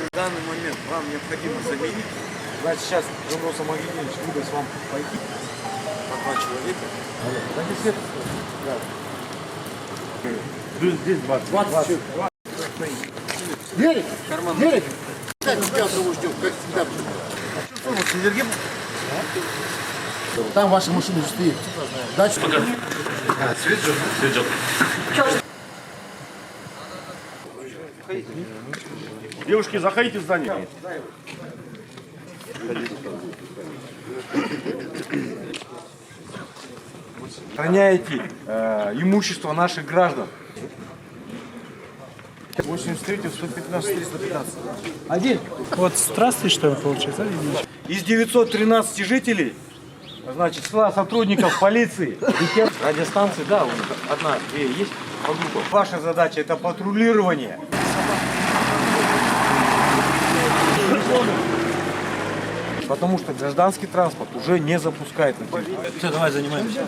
В данный момент вам необходимо заменить. Значит, сейчас Жумросом Агеневич выдаст вам пойти по 2 человека. Да, здесь да. Здесь 20. Берег! Карман. Берег! Как тебя кого ждем, как всегда. Синергия. Там ваши машины уже стоят. Дальше. Свет Девушки, заходите в здание. Охраняете имущество наших граждан. 83, 115, 315. Один. Вот здравствуй, что ли, получается? Из 913 жителей, значит, числа сотрудников полиции, радиостанции, да, у них одна-две есть по группам. Ваша задача это патрулирование. Потому что гражданский транспорт уже не запускает на территорию. Все, давай занимаемся.